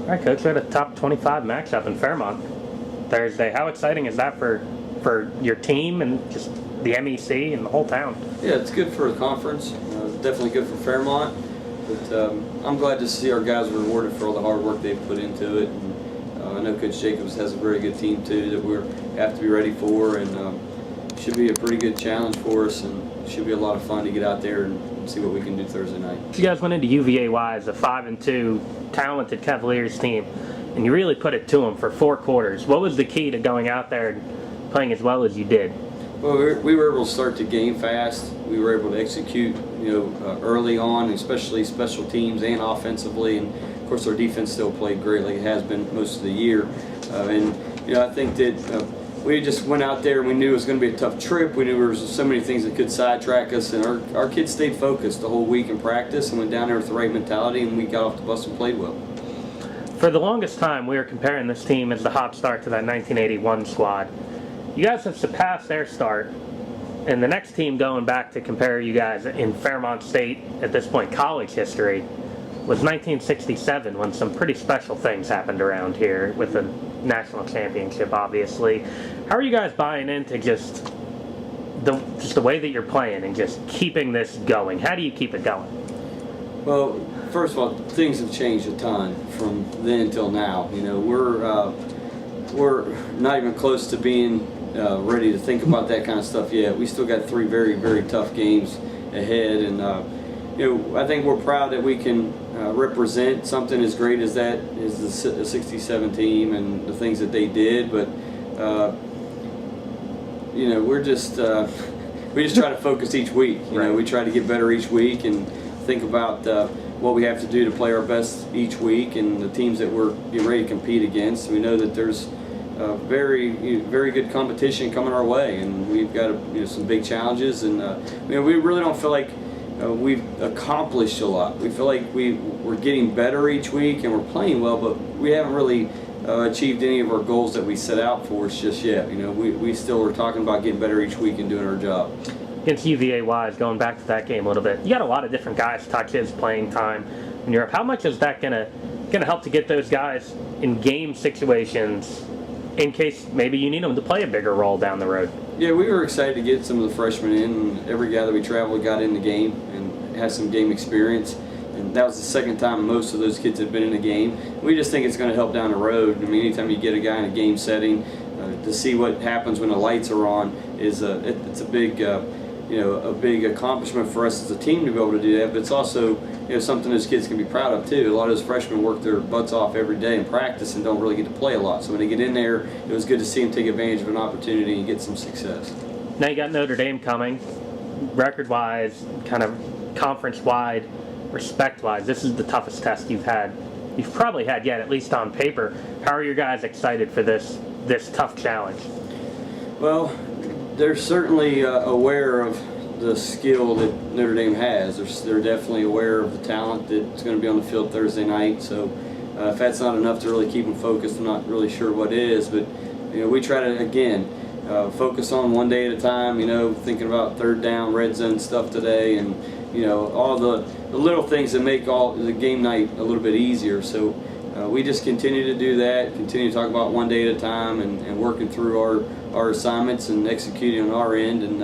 All right, Coach, we had a top 25 matchup in Fairmont Thursday. How exciting is that for your team and just the MEC and the whole town? Yeah, it's good for the conference. Definitely good for Fairmont. But I'm glad to see our guys rewarded for all the hard work they've put into it. And, I know Coach Jacobs has a very good team too that we have to be ready for, and should be a pretty good challenge for us, and should be a lot of fun to get out there and see what we can do Thursday night. You guys went into UVA as a 5-2 talented Cavaliers team, and you really put it to them for 4 quarters. What was the key to going out there and playing as well as you did? Well, we were able to start the game fast. We were able to execute, early on, especially special teams and offensively. And of course, our defense still played great, like it has been most of the year. I think that we just went out there and we knew it was going to be a tough trip. We knew there was so many things that could sidetrack us, and our kids stayed focused the whole week in practice and went down there with the right mentality, and we got off the bus and played well. For the longest time, we were comparing this team as the hot start to that 1981 squad. You guys have surpassed their start, and the next team going back to compare you guys in Fairmont State, at this point college history, was 1967, when some pretty special things happened around here with the national championship, obviously. How are you guys buying into just the way that you're playing and just keeping this going? How do you keep it going? Well, first of all, things have changed a ton from then until now. We're not even close to being ready to think about that kind of stuff yet. We still got 3 very, very tough games ahead, and I think we're proud that we can represent something as great as that is the 67 team and the things that they did. But we just try to focus each week. We try to get better each week and think about what we have to do to play our best each week, and the teams that we're getting ready to compete against. We know that there's very, very good competition coming our way, and we've got some big challenges, and we really don't feel like we've accomplished a lot. We feel like we're getting better each week and we're playing well, but we haven't really achieved any of our goals that we set out for us just yet. We still are talking about getting better each week and doing our job. Against UVA Wise, going back to that game a little bit, you got a lot of different guys, touches, playing time in Europe. How much is that gonna help to get those guys in game situations in case maybe you need them to play a bigger role down the road? Yeah, we were excited to get some of the freshmen in, and every guy that we traveled got in the game and had some game experience. And that was the second time most of those kids had been in a game. We just think it's going to help down the road. Anytime you get a guy in a game setting, to see what happens when the lights are on is it's a big a big accomplishment for us as a team to be able to do that. But it's also something those kids can be proud of too. A lot of those freshmen work their butts off every day in practice and don't really get to play a lot. So when they get in there, it was good to see them take advantage of an opportunity and get some success. Now you got Notre Dame coming, record-wise, kind of conference-wide, respect-wise. This is the toughest test you've probably had yet, at least on paper. How are you guys excited for this tough challenge? Well, they're certainly aware of the skill that Notre Dame has. They're definitely aware of the talent that's going to be on the field Thursday night. So if that's not enough to really keep them focused, I'm not really sure what is. But we try to again focus on one day at a time. Thinking about third down, red zone stuff today, and all the little things that make all the game night a little bit easier. So we just continue to do that. Continue to talk about one day at a time, and working through our assignments and executing on our end. And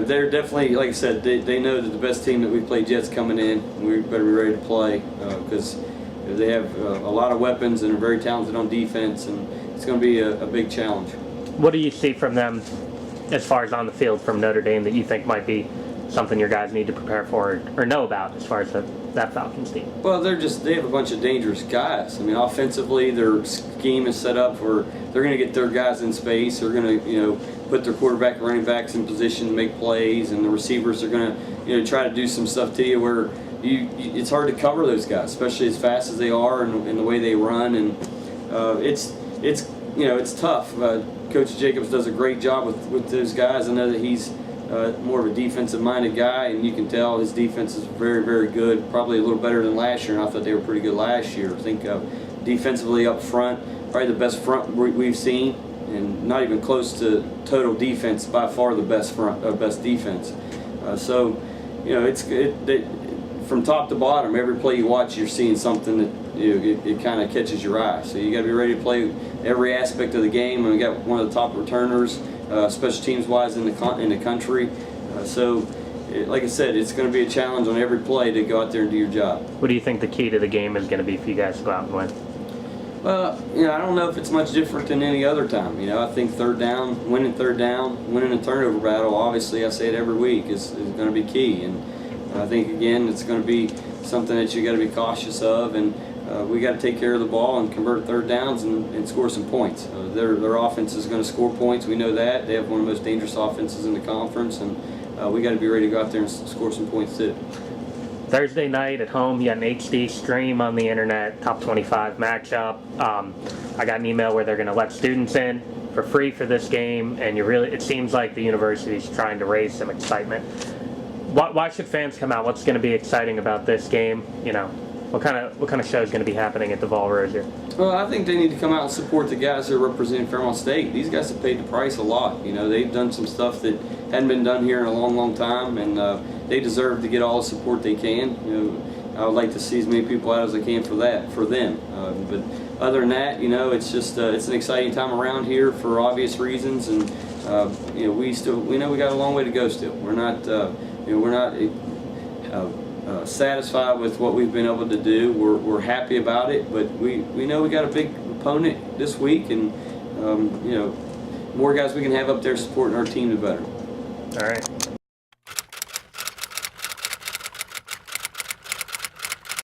they're definitely, like I said, they know that the best team that we've played yet's coming in. We better be ready to play because they have a lot of weapons and are very talented on defense, and it's going to be a big challenge. What do you see from them as far as on the field from Notre Dame that you think might be something your guys need to prepare for or know about as far as that Falcons team? Well, they have a bunch of dangerous guys. Offensively, their scheme is set up where they're going to get their guys in space. They're going to, put their quarterback and running backs in position to make plays, and the receivers are going to, try to do some stuff to you where it's hard to cover those guys, especially as fast as they are and the way they run. And it's tough. Coach Jacobs does a great job with those guys. I know that he's more of a defensive-minded guy, and you can tell his defense is very, very good, probably a little better than last year, and I thought they were pretty good last year. I think defensively up front, probably the best front we've seen, and not even close to total defense, by far the best defense. from top to bottom, every play you watch, you're seeing something that it kind of catches your eye. So you got to be ready to play every aspect of the game. And we got one of the top returners, special teams wise in the country. Like I said, it's going to be a challenge on every play to go out there and do your job. What do you think the key to the game is going to be for you guys to go out and win? Well, I don't know if it's much different than any other time. I think winning third down, winning a turnover battle, obviously I say it every week, is going to be key. And I think, again, it's going to be something that you got to be cautious of, and we got to take care of the ball and convert third downs and score some points. Their offense is going to score points. We know that. They have one of the most dangerous offenses in the conference, and we got to be ready to go out there and score some points too. Thursday night at home, you got an HD stream on the internet, top 25 matchup. I got an email where they're going to let students in for free for this game, and it seems like the university's trying to raise some excitement. Why should fans come out? What's going to be exciting about this game? What kind of show is going to be happening at the Vol Rosier? Well, I think they need to come out and support the guys that are representing Fairmont State. These guys have paid the price a lot. They've done some stuff that hadn't been done here in a long, long time, and they deserve to get all the support they can. I would like to see as many people out as I can for them. But other than that, it's just it's an exciting time around here for obvious reasons, and we know we got a long way to go still. We're not satisfied with what we've been able to do. We're happy about it, but we know we got a big opponent this week, and more guys we can have up there supporting our team, the better. All right.